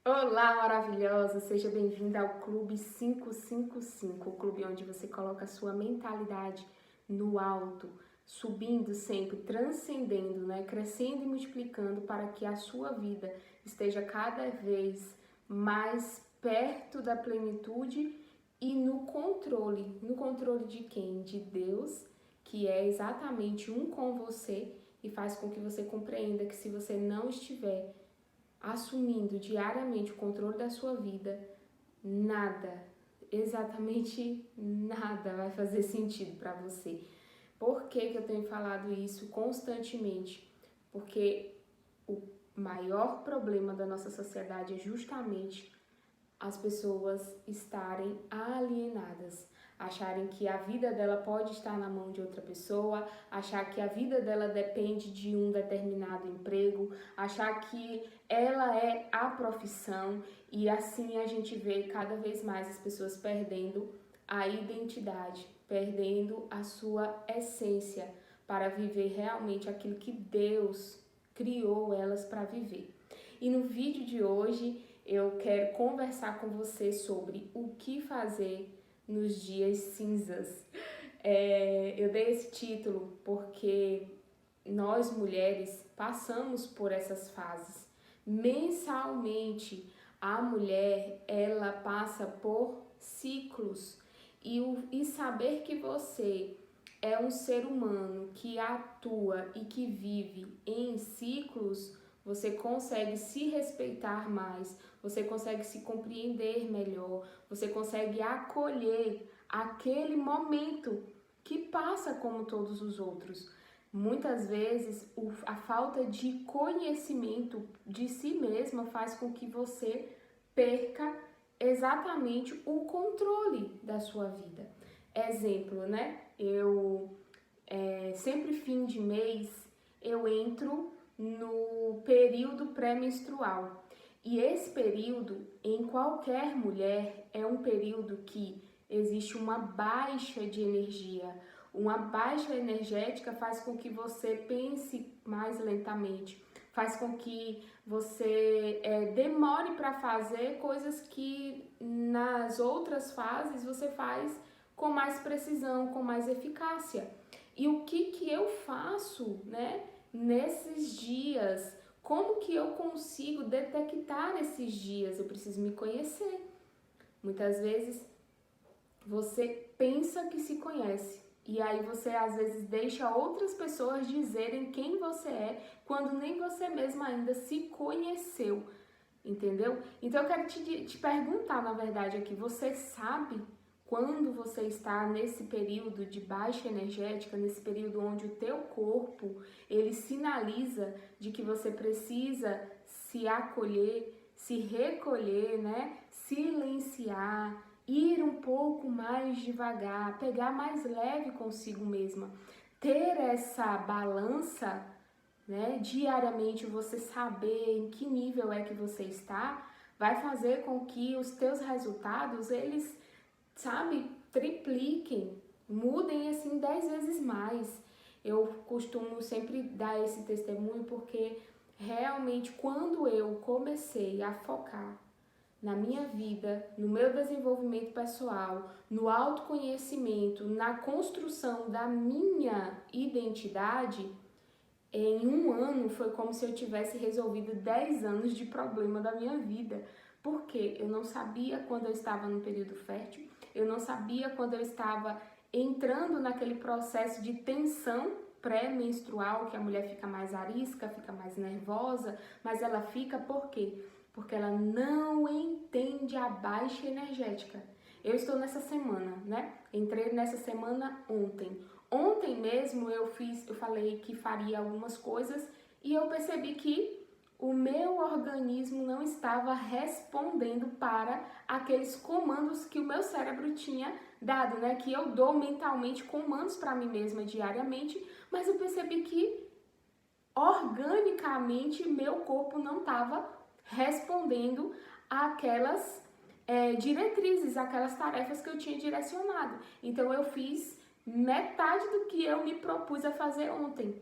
Olá, maravilhosa! Seja bem-vinda ao Clube 555, o clube onde você coloca a sua mentalidade no alto, subindo sempre, transcendendo, né? Crescendo e multiplicando para que a sua vida esteja cada vez mais perto da plenitude e no controle. No controle de quem? De Deus, que é exatamente um com você e faz com que você compreenda que se você não estiver assumindo diariamente o controle da sua vida, nada, exatamente nada vai fazer sentido para você. Por que eu tenho falado isso constantemente? Porque o maior problema da nossa sociedade é justamente as pessoas estarem alienadas, acharem que a vida dela pode estar na mão de outra pessoa, achar que a vida dela depende de um determinado emprego, achar que ela é a profissão, e assim a gente vê cada vez mais as pessoas perdendo a identidade, perdendo a sua essência para viver realmente aquilo que Deus criou elas para viver. E no vídeo de hoje eu quero conversar com você sobre o que fazer nos dias cinzas. Eu dei esse título porque nós mulheres passamos por essas fases. Mensalmente, a mulher ela passa por ciclos e saber que você é um ser humano que atua e que vive em ciclos, você consegue se respeitar mais, você consegue se compreender melhor, você consegue acolher aquele momento que passa como todos os outros. Muitas vezes a falta de conhecimento de si mesma faz com que você perca exatamente o controle da sua vida. Exemplo, né? Sempre fim de mês eu entro no período pré-menstrual. E esse período, em qualquer mulher, é um período que existe uma baixa de energia. Uma baixa energética faz com que você pense mais lentamente, faz com que você demore para fazer coisas que nas outras fases você faz com mais precisão, com mais eficácia. E o que eu faço, né, nesses dias? Como que eu consigo detectar esses dias? Eu preciso me conhecer. Muitas vezes você pensa que se conhece e aí você às vezes deixa outras pessoas dizerem quem você é quando nem você mesma ainda se conheceu, entendeu? Então eu quero te perguntar, na verdade, aqui, você sabe quando você está nesse período de baixa energética, nesse período onde o teu corpo, ele sinaliza de que você precisa se acolher, se recolher, né? Silenciar, ir um pouco mais devagar, pegar mais leve consigo mesma, ter essa balança, né? Diariamente você saber em que nível é que você está, vai fazer com que os teus resultados, eles, sabe, tripliquem, mudem assim 10 vezes mais. Eu costumo sempre dar esse testemunho porque realmente quando eu comecei a focar na minha vida, no meu desenvolvimento pessoal, no autoconhecimento, na construção da minha identidade, em um ano foi como se eu tivesse resolvido 10 anos de problema da minha vida. Porque eu não sabia quando eu estava no período fértil, eu não sabia quando eu estava entrando naquele processo de tensão pré-menstrual, que a mulher fica mais arisca, fica mais nervosa, mas ela fica por quê? Porque ela não entende a baixa energética. Eu estou nessa semana, né? Entrei nessa semana ontem. Ontem mesmo eu falei que faria algumas coisas e eu percebi que o meu organismo não estava respondendo para aqueles comandos que o meu cérebro tinha dado, né? Que eu dou mentalmente comandos para mim mesma diariamente, mas eu percebi que organicamente meu corpo não estava respondendo àquelas diretrizes, aquelas tarefas que eu tinha direcionado. Então eu fiz metade do que eu me propus a fazer ontem.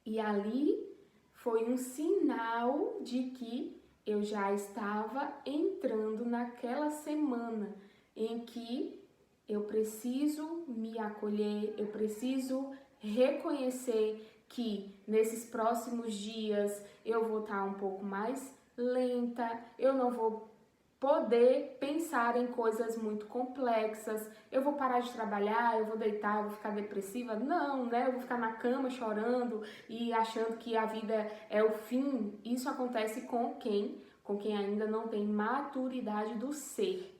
E ali foi um sinal de que eu já estava entrando naquela semana em que eu preciso me acolher, eu preciso reconhecer que nesses próximos dias eu vou estar um pouco mais lenta, eu não vou poder pensar em coisas muito complexas, eu vou parar de trabalhar, eu vou deitar, eu vou ficar depressiva, não, né? Eu vou ficar na cama chorando e achando que a vida é o fim. Isso acontece com quem? Com quem ainda não tem maturidade do ser.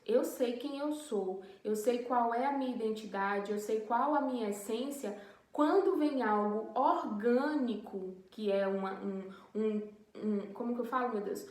Eu sei quem eu sou, eu sei qual é a minha identidade, eu sei qual a minha essência. Quando vem algo orgânico, que é como que eu falo, meu Deus?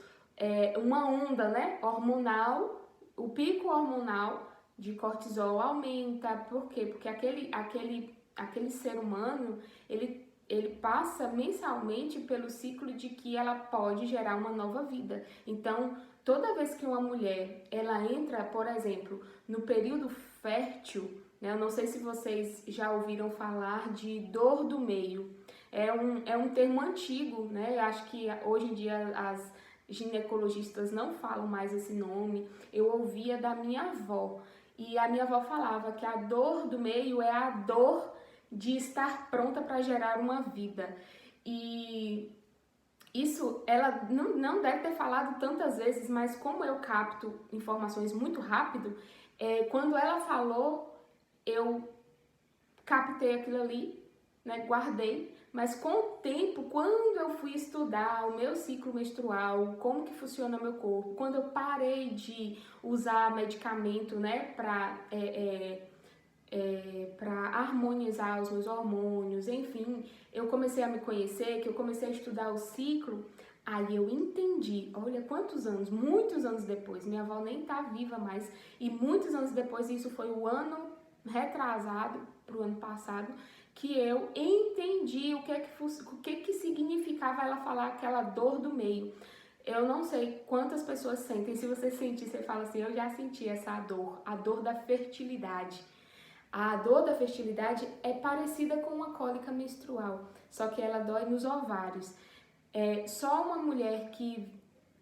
Uma onda, né, hormonal, o pico hormonal de cortisol aumenta. Por quê? Porque aquele ser humano, ele passa mensalmente pelo ciclo de que ela pode gerar uma nova vida. Então, toda vez que uma mulher, ela entra, por exemplo, no período fértil, né, eu não sei se vocês já ouviram falar de dor do meio. É um termo antigo, né? Eu acho que hoje em dia as ginecologistas não falam mais esse nome. Eu ouvia da minha avó, e a minha avó falava que a dor do meio é a dor de estar pronta para gerar uma vida. E isso ela não deve ter falado tantas vezes, mas como eu capto informações muito rápido, quando ela falou, eu captei aquilo ali, né, guardei, mas com o tempo, quando eu fui estudar o meu ciclo menstrual, como que funciona meu corpo, quando eu parei de usar medicamento, né, para harmonizar os meus hormônios, enfim, eu comecei a me conhecer, que eu comecei a estudar o ciclo, aí eu entendi, olha quantos anos, muitos anos depois, minha avó nem tá viva mais, e muitos anos depois, isso foi o ano retrasado, pro ano passado, que eu entendi o que significava ela falar aquela dor do meio. Eu não sei quantas pessoas sentem, se você sentir, você fala assim, eu já senti essa dor, a dor da fertilidade. A dor da fertilidade é parecida com uma cólica menstrual, só que ela dói nos ovários. Só uma mulher que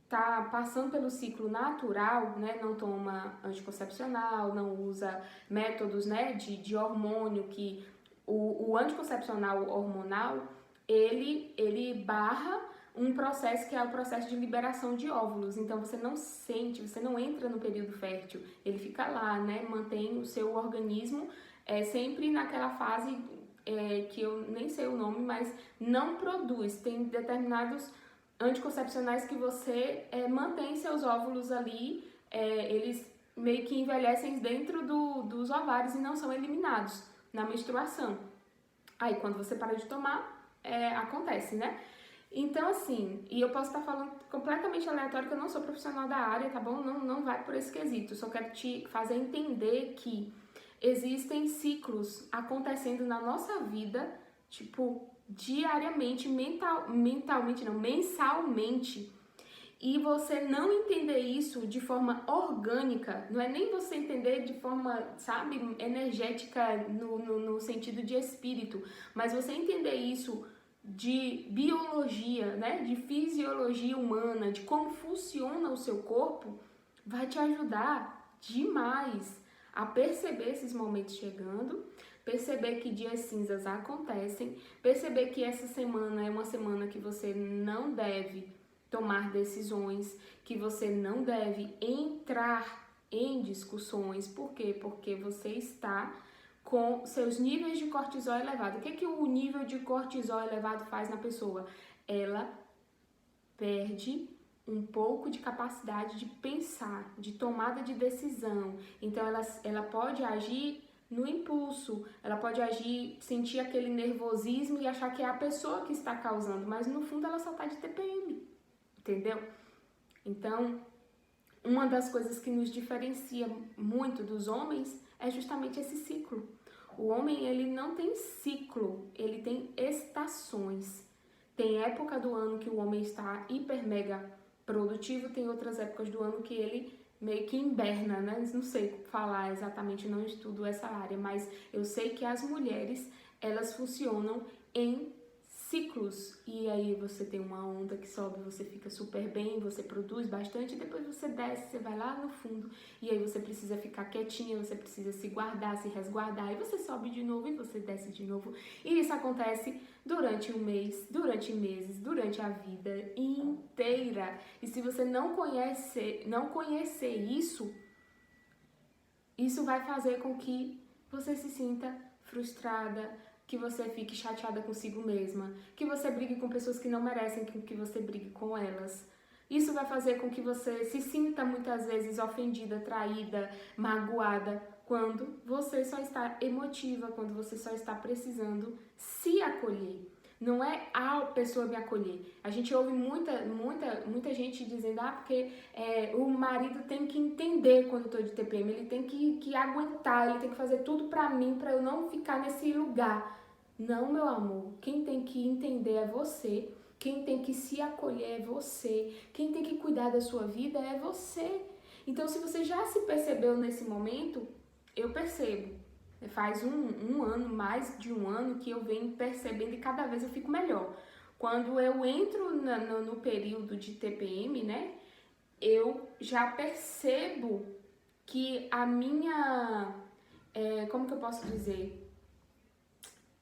está passando pelo ciclo natural, né, não toma anticoncepcional, não usa métodos, né, de hormônio, que o anticoncepcional hormonal, ele barra um processo que é o processo de liberação de óvulos. Então você não sente, você não entra no período fértil, ele fica lá, né, mantém o seu organismo sempre naquela fase que eu nem sei o nome, mas não produz. Tem determinados anticoncepcionais que você mantém seus óvulos ali, eles meio que envelhecem dentro dos ovários e não são eliminados na menstruação. Aí quando você para de tomar, acontece, né? Então assim, e eu posso estar falando completamente aleatório, que eu não sou profissional da área, tá bom? Não vai por esse quesito, só quero te fazer entender que existem ciclos acontecendo na nossa vida, tipo, diariamente, mensalmente, e você não entender isso de forma orgânica, não é nem você entender de forma, sabe, energética no sentido de espírito, mas você entender isso de biologia, né, de fisiologia humana, de como funciona o seu corpo, vai te ajudar demais a perceber esses momentos chegando, perceber que dias cinzas acontecem, perceber que essa semana é uma semana que você não deve tomar decisões, que você não deve entrar em discussões. Por quê? Porque você está com seus níveis de cortisol elevado. O que o nível de cortisol elevado faz na pessoa? Ela perde um pouco de capacidade de pensar, de tomada de decisão. Então ela pode agir no impulso, ela pode agir, sentir aquele nervosismo e achar que é a pessoa que está causando, mas no fundo ela só está de TPM, entendeu? Então, uma das coisas que nos diferencia muito dos homens é justamente esse ciclo. O homem, ele não tem ciclo, ele tem estações. Tem época do ano que o homem está hiper mega produtivo, tem outras épocas do ano que ele meio que inverna, né? Não sei falar exatamente, não estudo essa área, mas eu sei que as mulheres, elas funcionam em ciclos, e aí você tem uma onda que sobe, você fica super bem, você produz bastante, e depois você desce, você vai lá no fundo, e aí você precisa ficar quietinha, você precisa se guardar, se resguardar, e você sobe de novo e você desce de novo. E isso acontece durante um mês, durante meses, durante a vida inteira. E se você não conhecer isso vai fazer com que você se sinta frustrada, que você fique chateada consigo mesma, que você brigue com pessoas que não merecem que você brigue com elas. Isso vai fazer com que você se sinta muitas vezes ofendida, traída, magoada, quando você só está emotiva, quando você só está precisando se acolher. Não é a pessoa me acolher. A gente ouve muita gente dizendo, porque o marido tem que entender quando eu tô de TPM, ele tem que aguentar, ele tem que fazer tudo pra mim, pra eu não ficar nesse lugar. Não, meu amor, quem tem que entender é você, quem tem que se acolher é você, quem tem que cuidar da sua vida é você. Então, se você já se percebeu nesse momento, eu percebo. Faz um ano, mais de um ano, que eu venho percebendo e cada vez eu fico melhor. Quando eu entro no período de TPM, né, eu já percebo que a minha, como que eu posso dizer?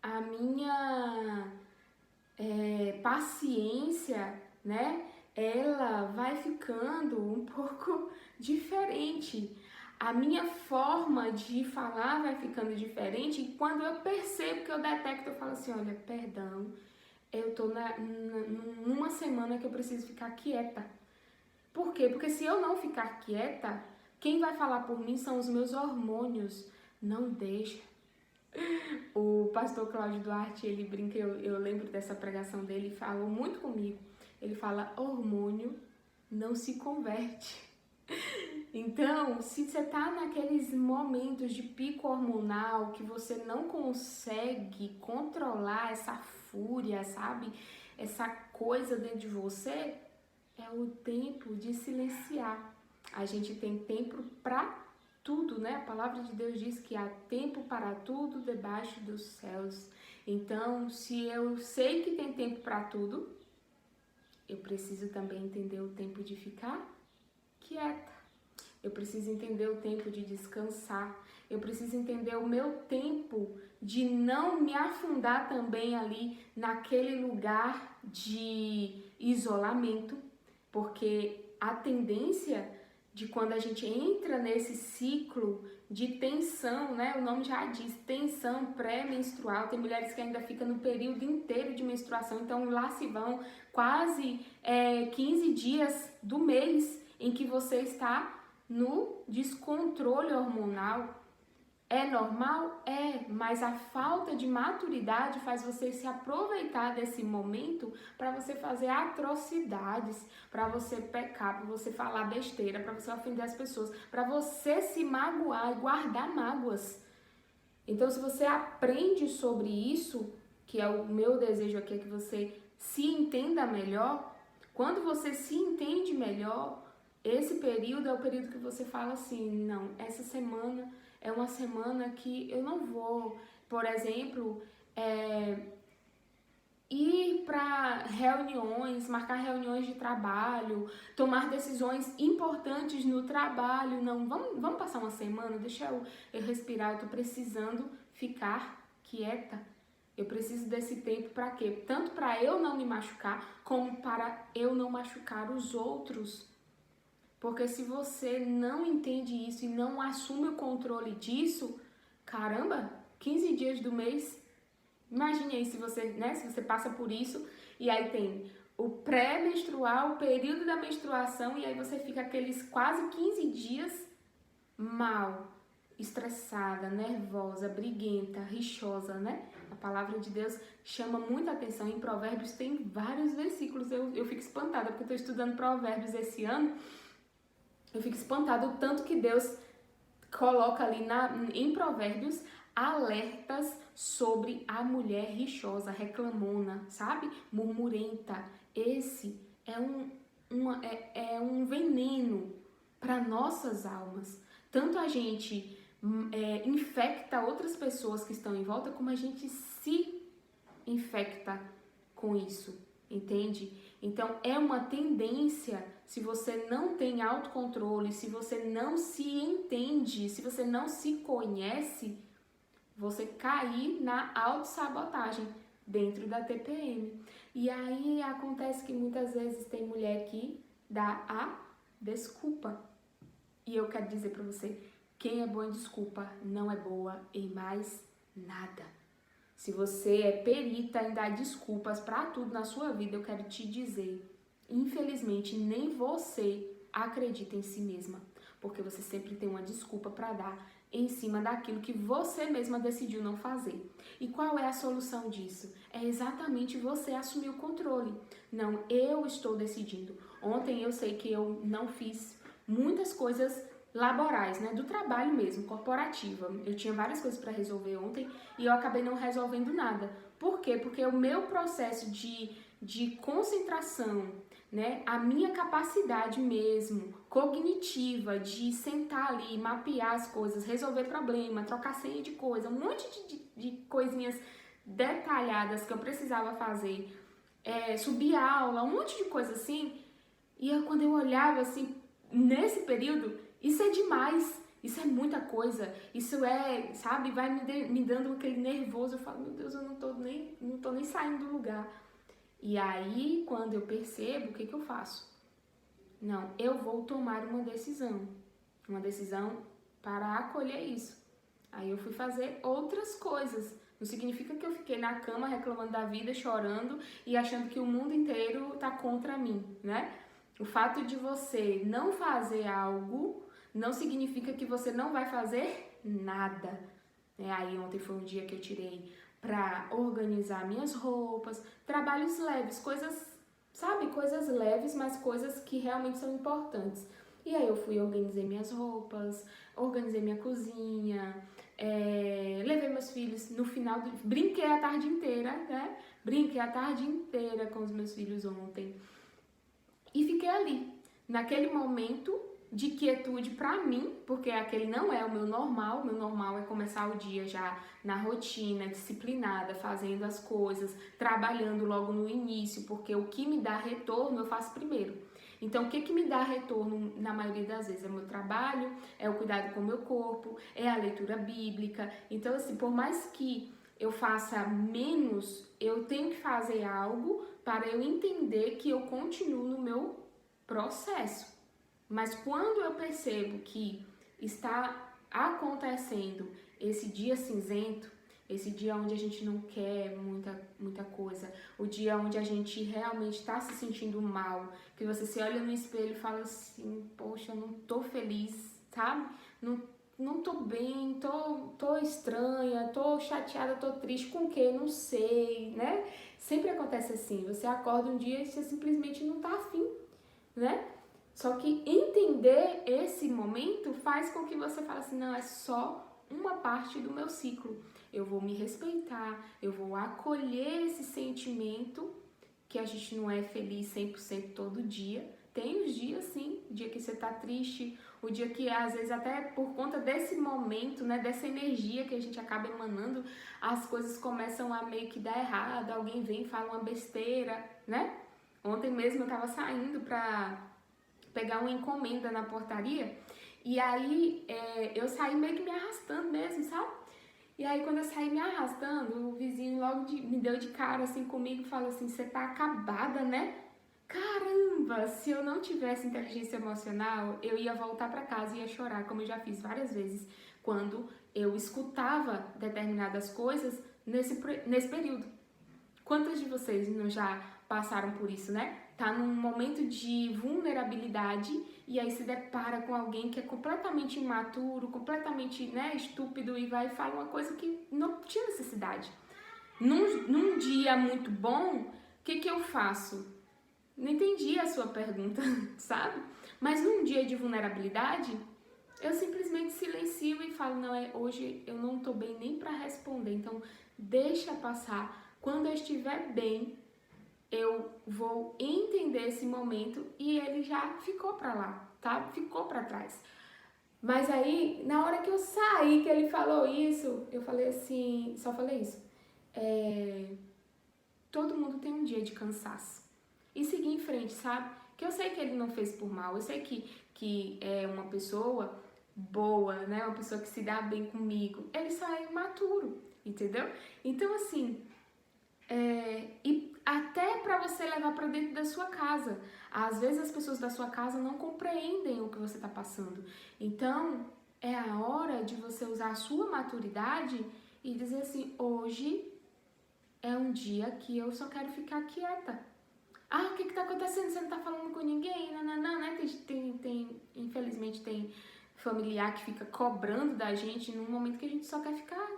A minha paciência, né, ela vai ficando um pouco diferente. A minha forma de falar vai ficando diferente e quando eu percebo que eu detecto, eu falo assim, olha, perdão, eu tô numa semana que eu preciso ficar quieta. Por quê? Porque se eu não ficar quieta, quem vai falar por mim são os meus hormônios. Não deixa. O pastor Cláudio Duarte, ele brinca, eu lembro dessa pregação dele, falou muito comigo. Ele fala, hormônio não se converte. Então, se você tá naqueles momentos de pico hormonal que você não consegue controlar essa fúria, sabe? Essa coisa dentro de você, é o tempo de silenciar. A gente tem tempo para tudo, né? A palavra de Deus diz que há tempo para tudo debaixo dos céus. Então, se eu sei que tem tempo para tudo, eu preciso também entender o tempo de ficar quieta. Eu preciso entender o tempo de descansar. Eu preciso entender o meu tempo de não me afundar também ali naquele lugar de isolamento, porque a tendência de quando a gente entra nesse ciclo de tensão, né? O nome já diz, tensão pré-menstrual. Tem mulheres que ainda ficam no período inteiro de menstruação, então lá se vão quase 15 dias do mês em que você está no descontrole hormonal. É normal? É, mas a falta de maturidade faz você se aproveitar desse momento para você fazer atrocidades, para você pecar, para você falar besteira, para você ofender as pessoas, para você se magoar e guardar mágoas. Então, se você aprende sobre isso, que é o meu desejo aqui, é que você se entenda melhor, quando você se entende melhor, esse período é o período que você fala assim, não, essa semana é uma semana que eu não vou, por exemplo, ir para reuniões, marcar reuniões de trabalho, tomar decisões importantes no trabalho. Não, vamos passar uma semana, deixa eu respirar, eu tô precisando ficar quieta. Eu preciso desse tempo para quê? Tanto para eu não me machucar, como para eu não machucar os outros. Porque se você não entende isso e não assume o controle disso, caramba, 15 dias do mês, imagine aí se você passa por isso e aí tem o pré-menstrual, o período da menstruação e aí você fica aqueles quase 15 dias mal, estressada, nervosa, briguenta, rixosa, né? A palavra de Deus chama muita atenção. Em Provérbios tem vários versículos, eu fico espantada porque eu estou estudando Provérbios esse ano. Eu fico espantada o tanto que Deus coloca ali em Provérbios alertas sobre a mulher rixosa, reclamona, sabe? Murmurenta. Esse é um veneno para nossas almas. Tanto a gente infecta outras pessoas que estão em volta, como a gente se infecta com isso, entende? Então, é uma tendência, se você não tem autocontrole, se você não se entende, se você não se conhece, você cair na autossabotagem dentro da TPM. E aí acontece que muitas vezes tem mulher que dá a desculpa. E eu quero dizer pra você, quem é bom em desculpa não é boa em mais nada. Se você é perita em dar desculpas pra tudo na sua vida, eu quero te dizer, infelizmente nem você acredita em si mesma, porque você sempre tem uma desculpa pra dar em cima daquilo que você mesma decidiu não fazer. E qual é a solução disso? É exatamente você assumir o controle. Não, eu estou decidindo. Ontem eu sei que eu não fiz muitas coisas laborais, né, do trabalho mesmo, corporativa. Eu tinha várias coisas para resolver ontem e eu acabei não resolvendo nada. Por quê? Porque o meu processo de concentração, né, a minha capacidade mesmo, cognitiva, de sentar ali, mapear as coisas, resolver problema, trocar senha de coisa, um monte de coisinhas detalhadas que eu precisava fazer, subir aula, um monte de coisa assim. E quando eu olhava assim, nesse período, isso é demais, isso é muita coisa, isso é, sabe, vai me dando aquele nervoso, eu falo, meu Deus, eu não tô nem saindo do lugar. E aí, quando eu percebo, o que eu faço? Não, eu vou tomar uma decisão para acolher isso. Aí eu fui fazer outras coisas. Não significa que eu fiquei na cama reclamando da vida, chorando e achando que o mundo inteiro tá contra mim, né? O fato de você não fazer algo não significa que você não vai fazer nada. Aí ontem foi um dia que eu tirei para organizar minhas roupas, trabalhos leves, coisas, sabe, coisas leves, mas coisas que realmente são importantes. E aí eu fui, organizei minhas roupas, organizei minha cozinha, levei meus filhos no final, brinquei a tarde inteira, né? Brinquei a tarde inteira com os meus filhos ontem. E fiquei ali, naquele momento de quietude pra mim, porque aquele não é o meu normal é começar o dia já na rotina, disciplinada, fazendo as coisas, trabalhando logo no início, porque o que me dá retorno eu faço primeiro. Então, o que me dá retorno na maioria das vezes? É o meu trabalho, é o cuidado com o meu corpo, é a leitura bíblica. Então, assim, por mais que eu faça menos, eu tenho que fazer algo para eu entender que eu continuo no meu processo. Mas quando eu percebo que está acontecendo esse dia cinzento, esse dia onde a gente não quer muita coisa, o dia onde a gente realmente está se sentindo mal, que você se olha no espelho e fala assim, poxa, eu não tô feliz, sabe? Não tô bem, tô estranha, tô chateada, tô triste, com o quê? Não sei, né? Sempre acontece assim, você acorda um dia e você simplesmente não tá afim, né? Só que entender esse momento faz com que você fale assim, não, é só uma parte do meu ciclo. Eu vou me respeitar, eu vou acolher esse sentimento que a gente não é feliz 100% todo dia. Tem os dias, sim, o dia que você tá triste, o dia que às vezes até por conta desse momento, né, dessa energia que a gente acaba emanando, as coisas começam a meio que dar errado, alguém vem e fala uma besteira, né? Ontem mesmo eu tava saindo pra pegar uma encomenda na portaria e aí eu saí meio que me arrastando mesmo, sabe? E aí quando eu saí me arrastando, o vizinho logo me deu de cara assim comigo e falou assim, você tá acabada, né? Caramba, se eu não tivesse inteligência emocional, eu ia voltar para casa e ia chorar, como eu já fiz várias vezes, quando eu escutava determinadas coisas nesse período. Quantas de vocês não já passaram por isso, né? Tá num momento de vulnerabilidade e aí se depara com alguém que é completamente imaturo, completamente, né, estúpido e vai e fala uma coisa que não tinha necessidade. Num dia muito bom, o que eu faço? Não entendi a sua pergunta, sabe? Mas num dia de vulnerabilidade, eu simplesmente silencio e falo, não, hoje eu não tô bem nem para responder, então deixa passar. Quando eu estiver bem, eu vou entender esse momento e ele já ficou para lá, tá? Ficou para trás. Mas aí, na hora que eu saí, que ele falou isso, eu falei assim, só falei isso. todo mundo tem um dia de cansaço. E seguir em frente, sabe? Que eu sei que ele não fez por mal, eu sei que é uma pessoa boa, né? Uma pessoa que se dá bem comigo. Ele só é imaturo, entendeu? Então, assim, e até para você levar para dentro da sua casa. Às vezes as pessoas da sua casa não compreendem o que você está passando. Então, é a hora de você usar a sua maturidade e dizer assim, hoje é um dia que eu só quero ficar quieta. Ah, o que está acontecendo? Você não está falando com ninguém? Não, né? Infelizmente tem familiar que fica cobrando da gente num momento que a gente só quer ficar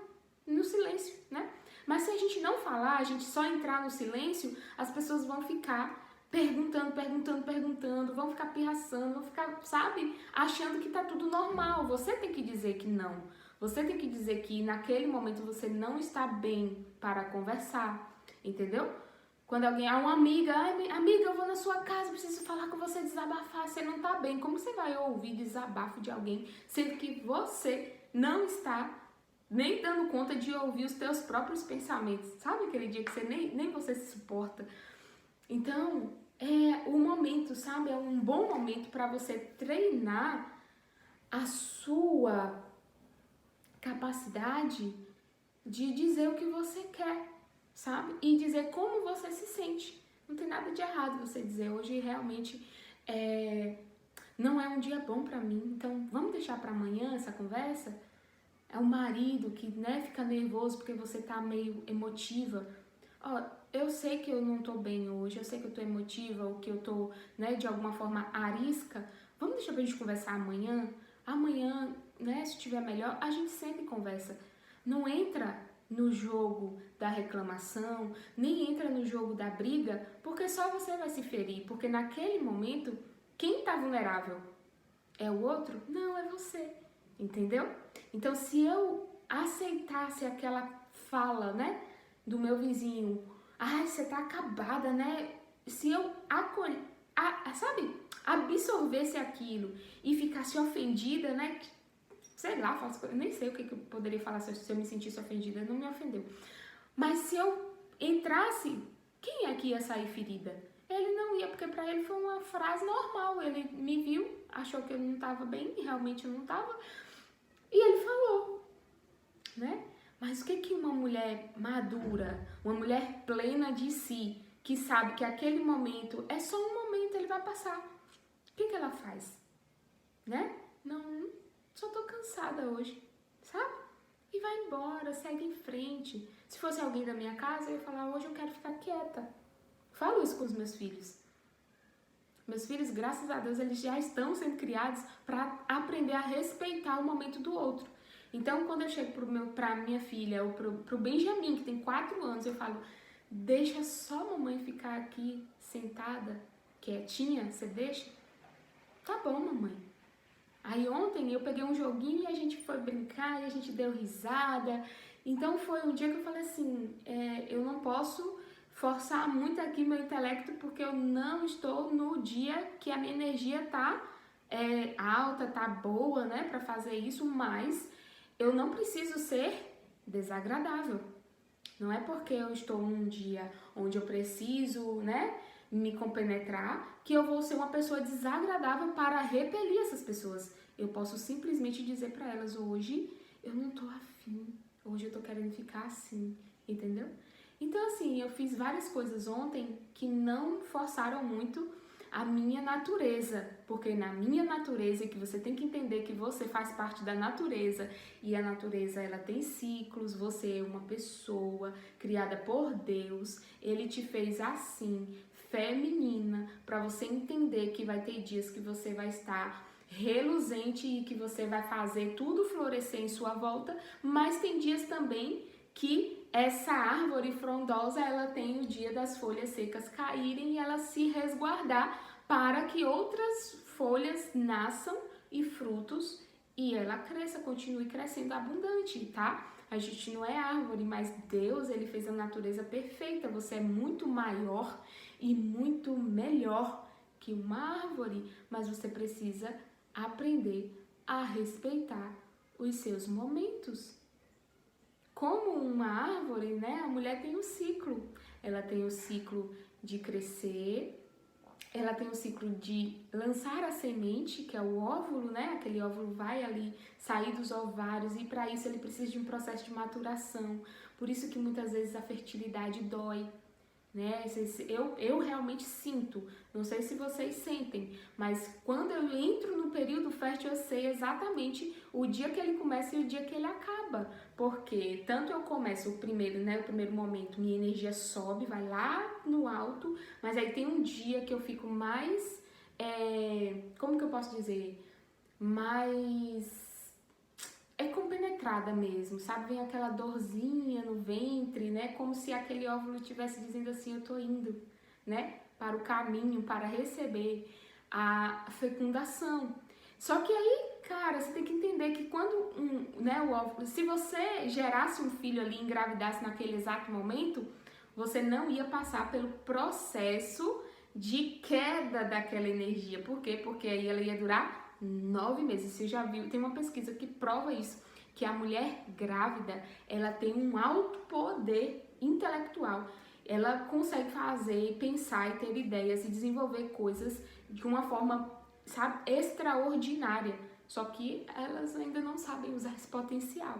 no silêncio, né? Mas se a gente não falar, a gente só entrar no silêncio, as pessoas vão ficar perguntando, vão ficar pirraçando, vão ficar, sabe, achando que tá tudo normal. Você tem que dizer que não. Você tem que dizer que naquele momento você não está bem para conversar, entendeu? Quando alguém, uma amiga, amiga, eu vou na sua casa, preciso falar com você, desabafar, você não tá bem. Como você vai ouvir desabafo de alguém, sendo que você não está nem dando conta de ouvir os teus próprios pensamentos? Sabe aquele dia que você nem você se suporta? Então, é o momento, sabe? É um bom momento para você treinar a sua capacidade de dizer o que você quer, sabe? E dizer como você se sente. Não tem nada de errado você dizer, hoje realmente não é um dia bom pra mim, então vamos deixar pra amanhã essa conversa? É o marido que, né, fica nervoso porque você tá meio emotiva. Ó, eu sei que eu não tô bem hoje, eu sei que eu tô emotiva, ou que eu tô, né, de alguma forma arisca. Vamos deixar pra gente conversar amanhã? Amanhã, né, se tiver melhor, a gente sempre conversa. Não entra no jogo da reclamação, nem entra no jogo da briga, porque só você vai se ferir, porque naquele momento, quem tá vulnerável? É o outro? Não, é você, entendeu? Então, se eu aceitasse aquela fala, né, do meu vizinho, ai, você tá acabada, né? Se eu sabe, absorvesse aquilo e ficasse ofendida, né? Sei lá, nem sei o que eu poderia falar se eu me sentisse ofendida, não me ofendeu. Mas se eu entrasse, quem é que ia sair ferida? Ele não ia, porque pra ele foi uma frase normal. Ele me viu, achou que eu não tava bem, e realmente eu não tava, e ele falou, né? Mas o que uma mulher madura, uma mulher plena de si, que sabe que aquele momento é só um momento, ele vai passar, o que ela faz? Né? Não, só tô cansada hoje, sabe? E vai embora, segue em frente. Se fosse alguém da minha casa, eu ia falar, hoje eu quero ficar quieta. Falo isso com os meus filhos. Meus filhos, graças a Deus, eles já estão sendo criados para aprender a respeitar o momento do outro. Então, quando eu chego pra minha filha ou pro Benjamin, que tem 4 anos, eu falo, deixa só a mamãe ficar aqui sentada, quietinha, você deixa? Tá bom, mamãe. Aí ontem eu peguei um joguinho e a gente foi brincar e a gente deu risada. Então foi um dia que eu falei assim, eu não posso forçar muito aqui meu intelecto porque eu não estou no dia que a minha energia tá alta, tá boa, né, pra fazer isso, mas eu não preciso ser desagradável. Não é porque eu estou num dia onde eu preciso, né, me compenetrar, que eu vou ser uma pessoa desagradável para repelir essas pessoas. Eu posso simplesmente dizer para elas, hoje eu não tô afim, hoje eu tô querendo ficar assim, entendeu? Então, assim, eu fiz várias coisas ontem que não forçaram muito a minha natureza, porque na minha natureza, que você tem que entender que você faz parte da natureza, e a natureza ela tem ciclos, você é uma pessoa criada por Deus, Ele te fez assim, feminina, para você entender que vai ter dias que você vai estar reluzente e que você vai fazer tudo florescer em sua volta, mas tem dias também que essa árvore frondosa, ela tem o dia das folhas secas caírem e ela se resguardar para que outras folhas nasçam e frutos e ela cresça, continue crescendo abundante, tá? A gente não é árvore, mas Deus, Ele fez a natureza perfeita. Você é muito maior e muito melhor que uma árvore, mas você precisa aprender a respeitar os seus momentos. Como uma árvore, né? A mulher tem um ciclo. ela tem o ciclo de crescer, ela tem o ciclo de lançar a semente, que é o óvulo, né? Aquele óvulo vai ali sair dos ovários e para isso ele precisa de um processo de maturação. Por isso que muitas vezes a fertilidade dói, né? Eu realmente sinto, não sei se vocês sentem, mas quando eu entro no período fértil eu sei exatamente o dia que ele começa e o dia que ele acaba, porque tanto eu começo o primeiro, né, o primeiro momento, minha energia sobe, vai lá no alto, mas aí tem um dia que eu fico mais, como que eu posso dizer, mais compenetrada mesmo, sabe? Vem aquela dorzinha no ventre, né? Como se aquele óvulo estivesse dizendo assim, eu tô indo, né? Para o caminho, para receber a fecundação. Só que aí, cara, você tem que entender que quando o óvulo, se você gerasse um filho ali, engravidasse naquele exato momento, você não ia passar pelo processo de queda daquela energia. Por quê? Porque aí ela ia durar 9 meses. Você já viu? Tem uma pesquisa que prova isso, que a mulher grávida, ela tem um alto poder intelectual. Ela consegue fazer, pensar e ter ideias e desenvolver coisas de uma forma, sabe, extraordinária. Só que elas ainda não sabem usar esse potencial.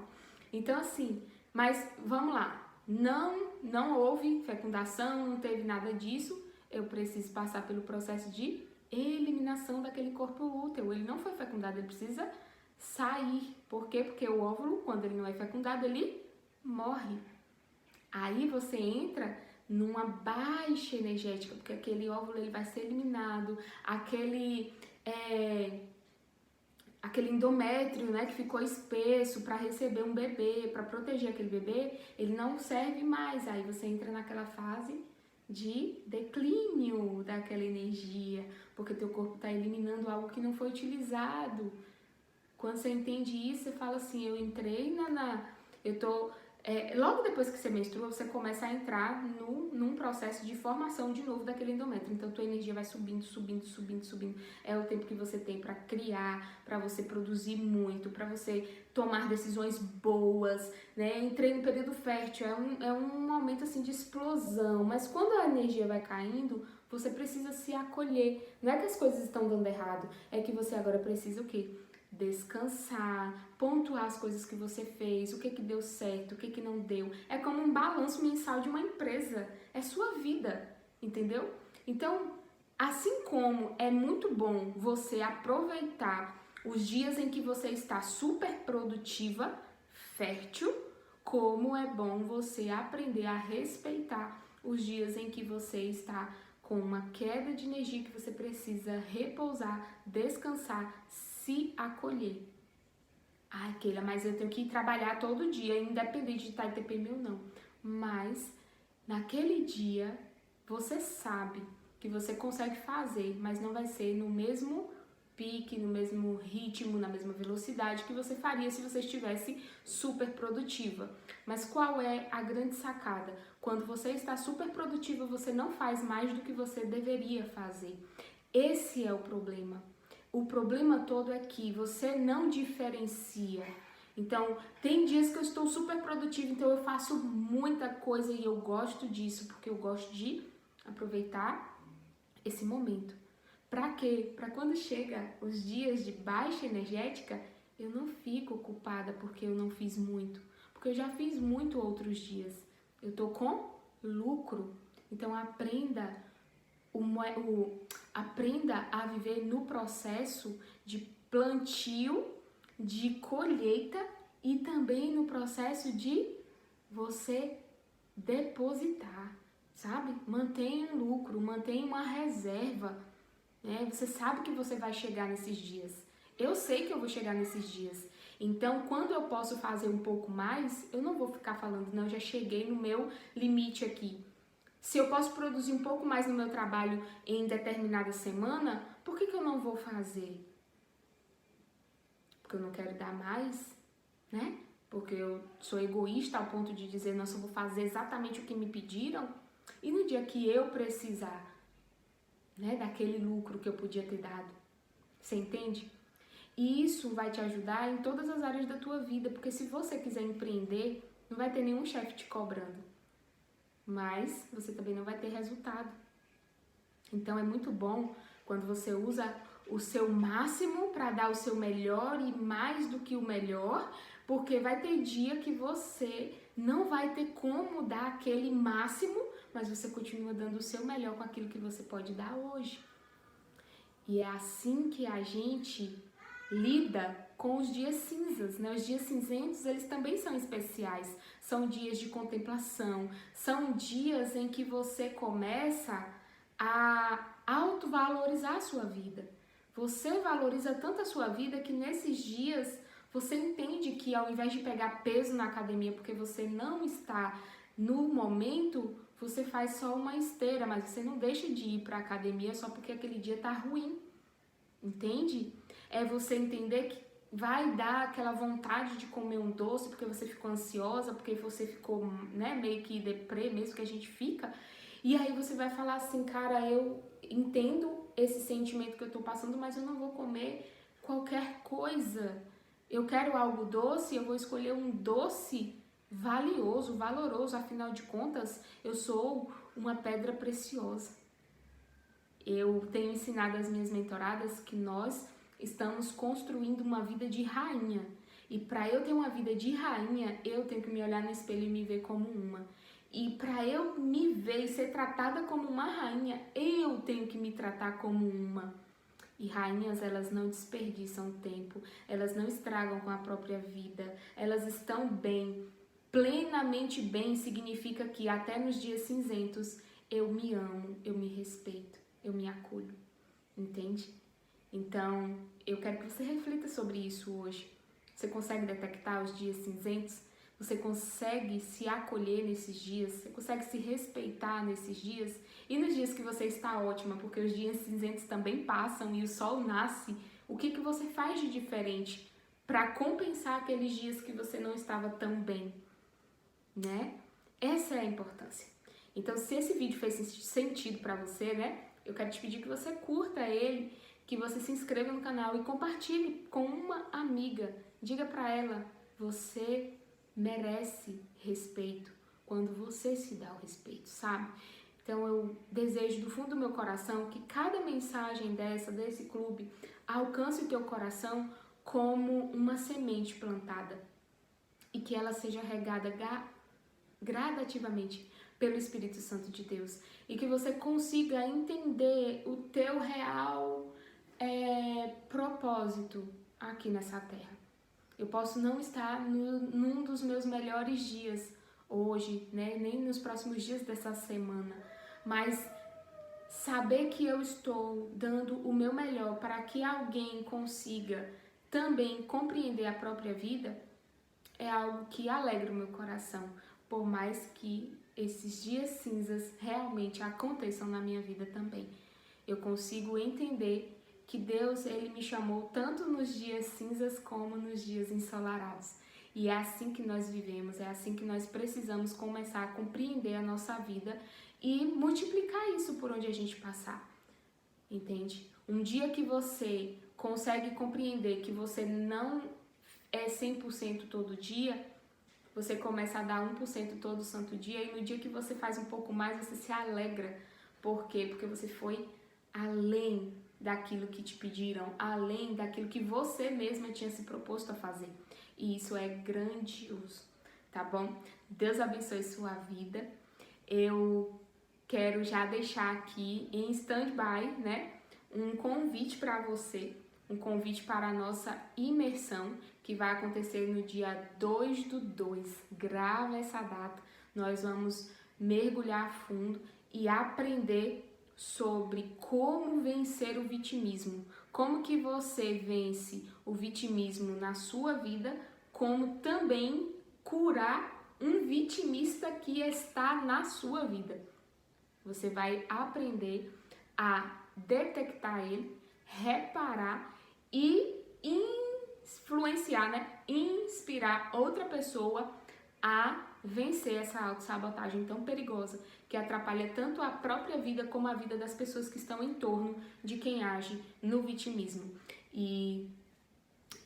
Então, assim, mas vamos lá. Não houve fecundação, não teve nada disso. Eu preciso passar pelo processo de eliminação daquele corpo útero. Ele não foi fecundado, ele precisa sair. Por quê? Porque o óvulo, quando ele não é fecundado, ele morre. Aí você entra numa baixa energética, porque aquele óvulo ele vai ser eliminado, aquele endométrio, né, que ficou espesso para receber um bebê, para proteger aquele bebê, ele não serve mais. Aí você entra naquela fase de declínio daquela energia, porque teu corpo está eliminando algo que não foi utilizado. Quando você entende isso, você fala assim, eu entrei logo depois que você menstrua, você começa a entrar num processo de formação de novo daquele endométrio. Então, tua energia vai subindo, subindo, subindo, subindo. É o tempo que você tem para criar, para você produzir muito, para você tomar decisões boas, né? Entrei no período fértil, é um momento assim de explosão. Mas quando a energia vai caindo, você precisa se acolher. Não é que as coisas estão dando errado, é que você agora precisa o quê? Descansar, pontuar as coisas que você fez, o que deu certo, o que não deu. É como um balanço mensal de uma empresa, é sua vida, entendeu? Então, assim como é muito bom você aproveitar os dias em que você está super produtiva, fértil, como é bom você aprender a respeitar os dias em que você está com uma queda de energia, que você precisa repousar, descansar, se acolher. Ai, Keila, mas eu tenho que ir trabalhar todo dia, independente de estar em TPM ou não. Mas, naquele dia, você sabe que você consegue fazer, mas não vai ser no mesmo pique, no mesmo ritmo, na mesma velocidade que você faria se você estivesse super produtiva. Mas qual é a grande sacada? Quando você está super produtiva, você não faz mais do que você deveria fazer. Esse é o problema. O problema todo é que você não diferencia. Então, tem dias que eu estou super produtiva, então eu faço muita coisa e eu gosto disso, porque eu gosto de aproveitar esse momento. Pra quê? Pra quando chega os dias de baixa energética, eu não fico culpada porque eu não fiz muito, porque eu já fiz muito outros dias. Eu tô com lucro. Então, aprenda a viver no processo de plantio, de colheita e também no processo de você depositar, sabe? Mantenha um lucro, mantenha uma reserva, né? Você sabe que você vai chegar nesses dias. Eu sei que eu vou chegar nesses dias. Então, quando eu posso fazer um pouco mais, eu não vou ficar falando, não, eu já cheguei no meu limite aqui. Se eu posso produzir um pouco mais no meu trabalho em determinada semana, por que eu não vou fazer? Porque eu não quero dar mais, né? Porque eu sou egoísta ao ponto de dizer, nossa, eu vou fazer exatamente o que me pediram. E no dia que eu precisar, né, daquele lucro que eu podia ter dado, você entende? E isso vai te ajudar em todas as áreas da tua vida, porque se você quiser empreender, não vai ter nenhum chefe te cobrando. mas você também não vai ter resultado. Então é muito bom quando você usa o seu máximo para dar o seu melhor e mais do que o melhor, porque vai ter dia que você não vai ter como dar aquele máximo, mas você continua dando o seu melhor com aquilo que você pode dar hoje. E é assim que a gente lida com os dias cinzas, né? Os dias cinzentos, eles também são especiais. São dias de contemplação, são dias em que você começa a autovalorizar a sua vida. Você valoriza tanto a sua vida que nesses dias você entende que ao invés de pegar peso na academia porque você não está no momento, você faz só uma esteira, mas você não deixa de ir para a academia só porque aquele dia tá ruim, entende? É você entender que vai dar aquela vontade de comer um doce porque você ficou ansiosa, porque você ficou, né, meio que deprê mesmo que a gente fica. E aí você vai falar assim, cara, eu entendo esse sentimento que eu tô passando, mas eu não vou comer qualquer coisa. Eu quero algo doce, eu vou escolher um doce valioso, valoroso, afinal de contas, eu sou uma pedra preciosa. Eu tenho ensinado às minhas mentoradas que nós estamos construindo uma vida de rainha. E para eu ter uma vida de rainha, eu tenho que me olhar no espelho e me ver como uma. E para eu me ver e ser tratada como uma rainha, eu tenho que me tratar como uma. E rainhas, elas não desperdiçam tempo, elas não estragam com a própria vida, elas estão bem. Plenamente bem significa que até nos dias cinzentos eu me amo, eu me respeito, eu me acolho, entende? Então, eu quero que você reflita sobre isso hoje. Você consegue detectar os dias cinzentos? Você consegue se acolher nesses dias? Você consegue se respeitar nesses dias? E nos dias que você está ótima, porque os dias cinzentos também passam e o sol nasce, o que você faz de diferente para compensar aqueles dias que você não estava tão bem, né? Essa é a importância. Então, se esse vídeo fez sentido para você, né? Eu quero te pedir que você curta ele, que você se inscreva no canal e compartilhe com uma amiga. Diga para ela, você merece respeito quando você se dá o respeito, sabe? Então eu desejo do fundo do meu coração que cada mensagem desse clube alcance o teu coração como uma semente plantada e que ela seja regada gradativamente pelo Espírito Santo de Deus e que você consiga entender o teu real propósito aqui nessa terra. Eu posso não estar num dos meus melhores dias hoje, né? Nem nos próximos dias dessa semana, mas saber que eu estou dando o meu melhor para que alguém consiga também compreender a própria vida é algo que alegra o meu coração, por mais que esses dias cinzas realmente aconteçam na minha vida também. Eu consigo entender que Deus, ele me chamou tanto nos dias cinzas como nos dias ensolarados. E é assim que nós vivemos, é assim que nós precisamos começar a compreender a nossa vida e multiplicar isso por onde a gente passar. Entende? Um dia que você consegue compreender que você não é 100% todo dia, você começa a dar 1% todo santo dia, e no dia que você faz um pouco mais, você se alegra. Por quê? Porque você foi além daquilo que te pediram, além daquilo que você mesma tinha se proposto a fazer. E isso é grandioso, tá bom? Deus abençoe sua vida. Eu quero já deixar aqui em stand-by, né, um convite para você, um convite para a nossa imersão, que vai acontecer no dia 2/2. Grava essa data, nós vamos mergulhar a fundo e aprender sobre como vencer o vitimismo, como que você vence o vitimismo na sua vida, como também curar um vitimista que está na sua vida. Você vai aprender a detectar ele, reparar e influenciar, né? Inspirar outra pessoa a vencer essa autossabotagem tão perigosa que atrapalha tanto a própria vida como a vida das pessoas que estão em torno de quem age no vitimismo. E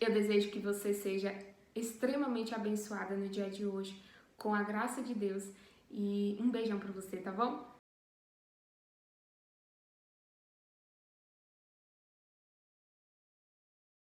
eu desejo que você seja extremamente abençoada no dia de hoje, com a graça de Deus, E um beijão pra você, tá bom?